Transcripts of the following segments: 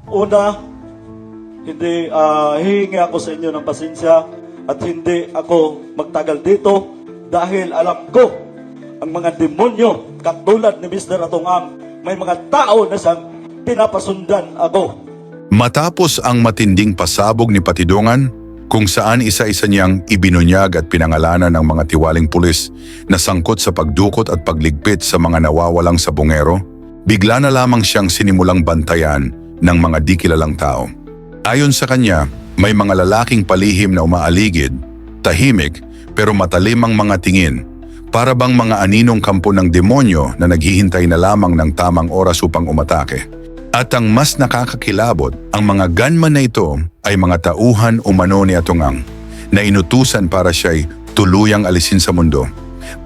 Una, hindi hihingi ako sa inyo ng pasensya at hindi ako magtagal dito dahil alam ko ang mga demonyo katulad ni Mr. Atungang may mga tao na siyang pinapasundan ako. Matapos ang matinding pasabog ni Patidongan, kung saan isa-isa niyang ibinunyag at pinangalanan ng mga tiwaling pulis na sangkot sa pagdukot at pagligpit sa mga nawawalang sabongero, bigla na lamang siyang sinimulang bantayan ng mga di kilalang tao. Ayon sa kanya, may mga lalaking palihim na umaaligid, tahimik pero matalim ang mga tingin, para bang mga aninong kampo ng demonyo na naghihintay na lamang ng tamang oras upang umatake. At ang mas nakakakilabot, ang mga gunman na ito ay mga tauhan umano ni Atungang na inutusan para siya'y tuluyang alisin sa mundo,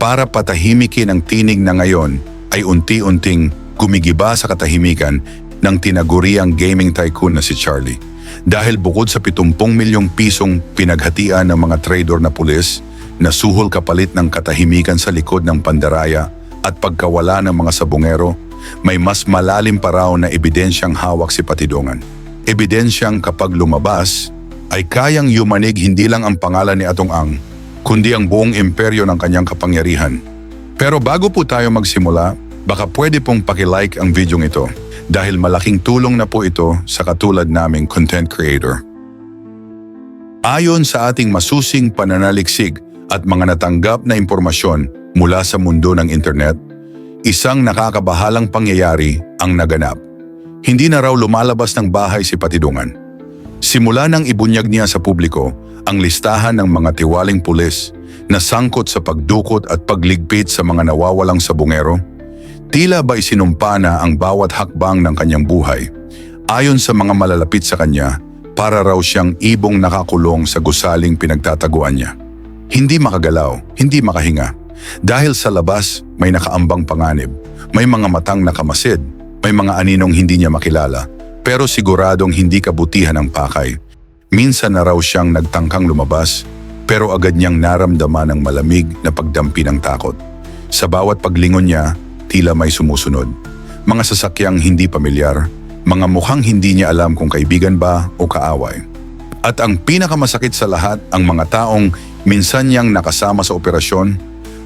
para patahimikin ang tinig na ngayon ay unti-unting gumigiba sa katahimikan ng tinaguriang gaming tycoon na si Charlie. Dahil bukod sa 70 milyong pisong pinaghatian ng mga traidor na pulis, na suhol kapalit ng katahimikan sa likod ng pandaraya at pagkawala ng mga sabongero, may mas malalim pa raw na ebidensyang hawak si Patidongan. Ebidensyang kapag lumabas, ay kayang yumanig hindi lang ang pangalan ni Atungang, kundi ang buong imperyo ng kanyang kapangyarihan. Pero bago po tayo magsimula, baka pwede pong pakilike ang video ito dahil malaking tulong na po ito sa katulad naming content creator. Ayon sa ating masusing pananaliksik at mga natanggap na impormasyon mula sa mundo ng internet, isang nakakabahalang pangyayari ang naganap. Hindi na raw lumalabas ng bahay si Patidongan. Simula nang ibunyag niya sa publiko ang listahan ng mga tiwaling pulis na sangkot sa pagdukot at pagligpit sa mga nawawalang sabongero, tila ba isinumpa na ang bawat hakbang ng kanyang buhay. Ayon sa mga malalapit sa kanya, para raw siyang ibong nakakulong sa gusaling pinagtataguan niya. Hindi makagalaw, hindi makahinga. Dahil sa labas, may nakaambang panganib, may mga matang nakamasid, may mga aninong hindi niya makilala, pero siguradong hindi kabutihan ang pakay. Minsan na raw siyang nagtangkang lumabas, pero agad niyang naramdaman ang malamig na pagdampi ng takot. Sa bawat paglingon niya, tila may sumusunod. Mga sasakyang hindi pamilyar, mga mukhang hindi niya alam kung kaibigan ba o kaaway. At ang pinakamasakit sa lahat, ang mga taong minsan niyang nakasama sa operasyon,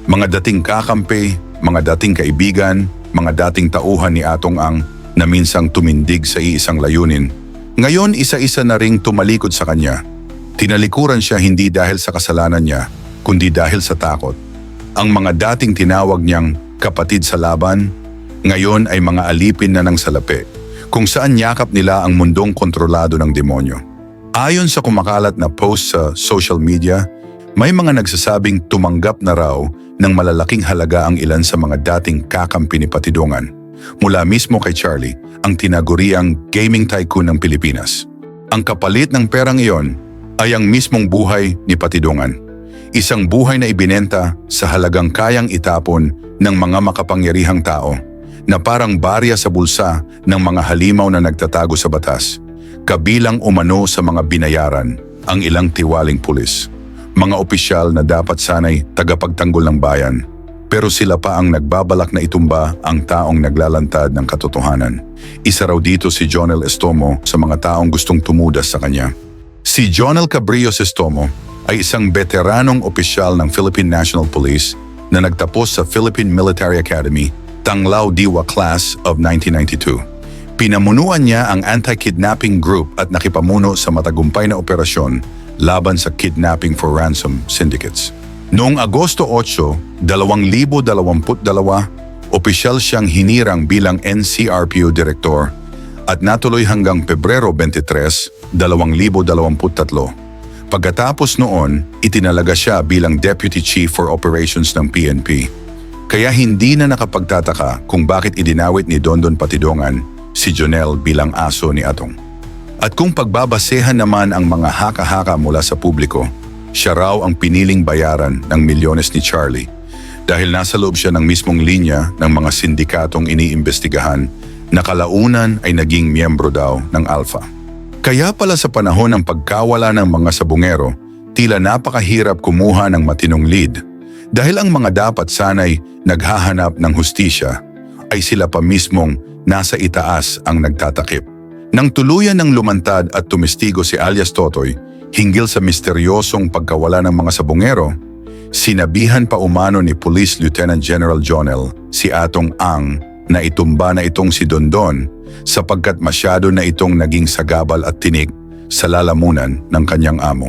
mga dating kakampi, mga dating kaibigan, mga dating tauhan ni Atungang na minsang tumindig sa iisang layunin. Ngayon isa-isa na ring tumalikod sa kanya. Tinalikuran siya hindi dahil sa kasalanan niya, kundi dahil sa takot. Ang mga dating tinawag niyang kapatid sa laban, ngayon ay mga alipin na ng salapi, kung saan yakap nila ang mundong kontrolado ng demonyo. Ayon sa kumakalat na post sa social media, may mga nagsasabing tumanggap na raw ng malalaking halaga ang ilan sa mga dating kakampi ni Patidongan, mula mismo kay Charlie, ang tinaguriang gaming tycoon ng Pilipinas. Ang kapalit ng perang iyon ay ang mismong buhay ni Patidongan. Isang buhay na ibinenta sa halagang kayang itapon ng mga makapangyarihang tao na parang barya sa bulsa ng mga halimaw na nagtatago sa batas, kabilang umano sa mga binayaran ang ilang tiwaling pulis. Mga opisyal na dapat sanay tagapagtanggol ng bayan, pero sila pa ang nagbabalak na itumba ang taong naglalantad ng katotohanan. Isa raw dito si Jonel Estomo sa mga taong gustong tumudas sa kanya. Si Jonel Cabrillos Estomo ay isang veteranong opisyal ng Philippine National Police na nagtapos sa Philippine Military Academy, Tanglao Diwa Class of 1992. Pinamunuan niya ang anti-kidnapping group at nakipamuno sa matagumpay na operasyon laban sa kidnapping for ransom syndicates. Noong Agosto 8, 2022, opisyal siyang hinirang bilang NCRPO Director at natuloy hanggang Pebrero 23, 2023. Pagkatapos noon, itinalaga siya bilang Deputy Chief for Operations ng PNP. Kaya hindi na nakapagtataka kung bakit idinawit ni Dondon Patidongan si Jonel bilang aso ni Atong. At kung pagbabasehan naman ang mga haka-haka mula sa publiko, siya raw ang piniling bayaran ng milyones ni Charlie dahil nasa loob siya ng mismong linya ng mga sindikatong iniimbestigahan na kalaunan ay naging miyembro daw ng Alpha. Kaya pala sa panahon ng pagkawala ng mga sabongero, tila napakahirap kumuha ng matinong lead dahil ang mga dapat sanay naghahanap ng hustisya ay sila pa mismong nasa itaas ang nagtatakip. Nang tuluyan ng lumantad at tumestigo si alias Totoy hinggil sa misteryosong pagkawala ng mga sabungero, sinabihan pa umano ni Police Lieutenant General Jonel si Atong Ang na itumba na itong si Dondon sapagkat masyado na itong naging sagabal at tinik sa lalamunan ng kanyang amo.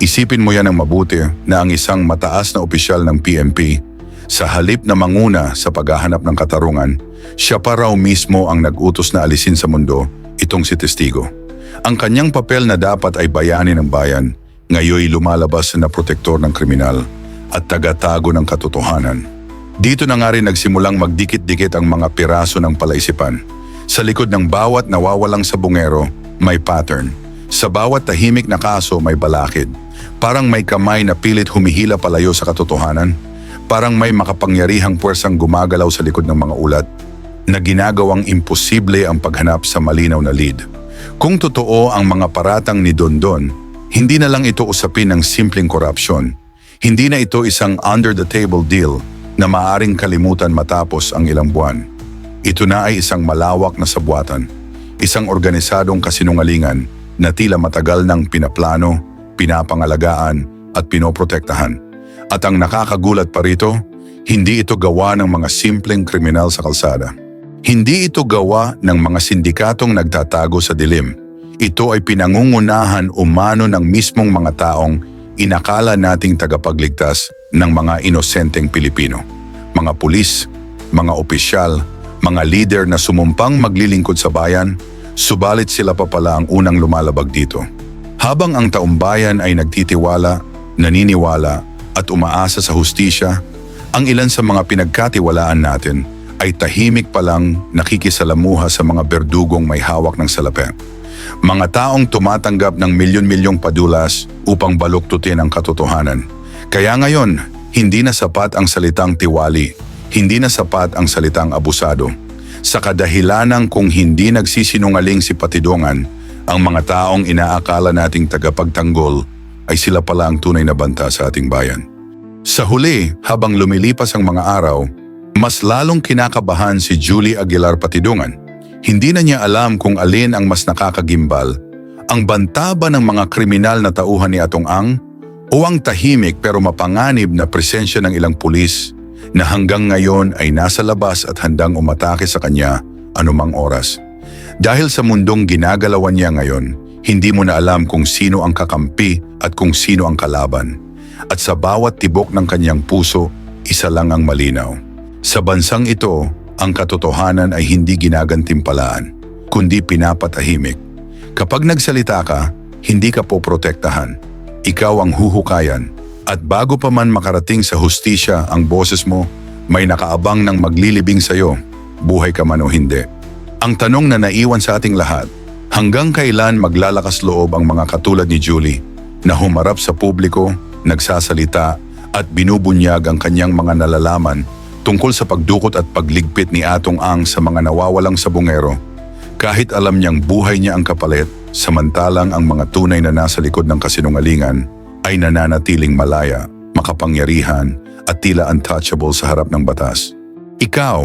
Isipin mo yan ng mabuti na ang isang mataas na opisyal ng PNP sa halip na manguna sa paghahanap ng katarungan, siya pa raw mismo ang nag-utos na alisin sa mundo itong si Testigo. Ang kanyang papel na dapat ay bayani ng bayan, ngayoy lumalabas na protektor ng kriminal at tagatago ng katotohanan. Dito na nga rin nagsimulang magdikit-dikit ang mga piraso ng palaisipan. Sa likod ng bawat nawawalang sabungero, may pattern. Sa bawat tahimik na kaso, may balakid. Parang may kamay na pilit humihila palayo sa katotohanan. Parang may makapangyarihang puwersang gumagalaw sa likod ng mga ulat na ginagawang imposible ang paghanap sa malinaw na lead. Kung totoo ang mga paratang ni Dondon, hindi na lang ito usapin ng simpleng korupsyon. Hindi na ito isang under-the-table deal na maaring kalimutan matapos ang ilang buwan. Ito na ay isang malawak na sabwatan, isang organisadong kasinungalingan na tila matagal nang pinaplano, pinapangalagaan at pinoprotektahan. At ang nakakagulat pa rito, hindi ito gawa ng mga simpleng kriminal sa kalsada. Hindi ito gawa ng mga sindikatong nagtatago sa dilim. Ito ay pinangungunahan umano ng mismong mga taong inakala nating tagapagligtas ng mga inosenteng Pilipino. Mga pulis, mga opisyal, mga leader na sumumpang maglilingkod sa bayan, subalit sila pa pala ang unang lumalabag dito. Habang ang taumbayan ay nagtitiwala, naniniwala at umaasa sa hustisya, ang ilan sa mga pinagkatiwalaan natin ay tahimik palang nakikisalamuha sa mga berdugong may hawak ng salapi. Mga taong tumatanggap ng milyon-milyong padulas upang baluktutin ang katotohanan. Kaya ngayon, hindi na sapat ang salitang tiwali, hindi na sapat ang salitang abusado. Sa kadahilanang kung hindi nagsisinungaling si Patidongan, ang mga taong inaakala nating tagapagtanggol ay sila pala ang tunay na banta sa ating bayan. Sa huli, habang lumilipas ang mga araw, mas lalong kinakabahan si Julie Aguilar Patidongan. Hindi na niya alam kung alin ang mas nakakagimbal, ang banta ba ng mga kriminal na tauhan ni Atong Ang o ang tahimik pero mapanganib na presensya ng ilang pulis na hanggang ngayon ay nasa labas at handang umatake sa kanya anumang oras. Dahil sa mundong ginagalawan niya ngayon, hindi mo na alam kung sino ang kakampi at kung sino ang kalaban. At sa bawat tibok ng kanyang puso, isa lang ang malinaw. Sa bansang ito, ang katotohanan ay hindi ginagantimpalaan, kundi pinapatahimik. Kapag nagsalita ka, hindi ka poprotektahan. Ikaw ang huhukayan. At bago pa man makarating sa hustisya ang boses mo, may nakaabang ng maglilibing sa'yo, buhay ka man o hindi. Ang tanong na naiwan sa ating lahat, hanggang kailan maglalakas loob ang mga katulad ni Julie na humarap sa publiko, nagsasalita at binubunyag ang kanyang mga nalalaman tungkol sa pagdukot at pagligpit ni Atong Ang sa mga nawawalang sabungero, kahit alam niyang buhay niya ang kapalit, samantalang ang mga tunay na nasa likod ng kasinungalingan ay nananatiling malaya, makapangyarihan at tila untouchable sa harap ng batas. Ikaw,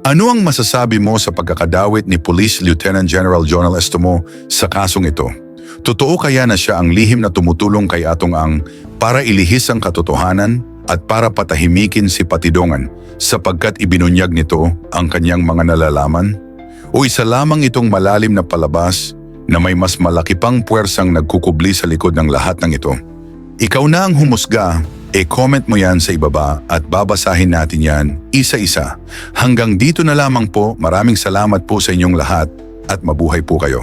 ano ang masasabi mo sa pagkakadawit ni Police Lieutenant General Jonel Estomo sa kasong ito? Totoo kaya na siya ang lihim na tumutulong kay Atong Ang para ilihis ang katotohanan at para patahimikin si Patidongan sapagkat ibinunyag nito ang kanyang mga nalalaman? O isa lamang itong malalim na palabas na may mas malaki pang puwersang nagkukubli sa likod ng lahat ng ito? Ikaw na ang humusga, comment mo yan sa ibaba at babasahin natin yan isa-isa. Hanggang dito na lamang po, maraming salamat po sa inyong lahat at mabuhay po kayo.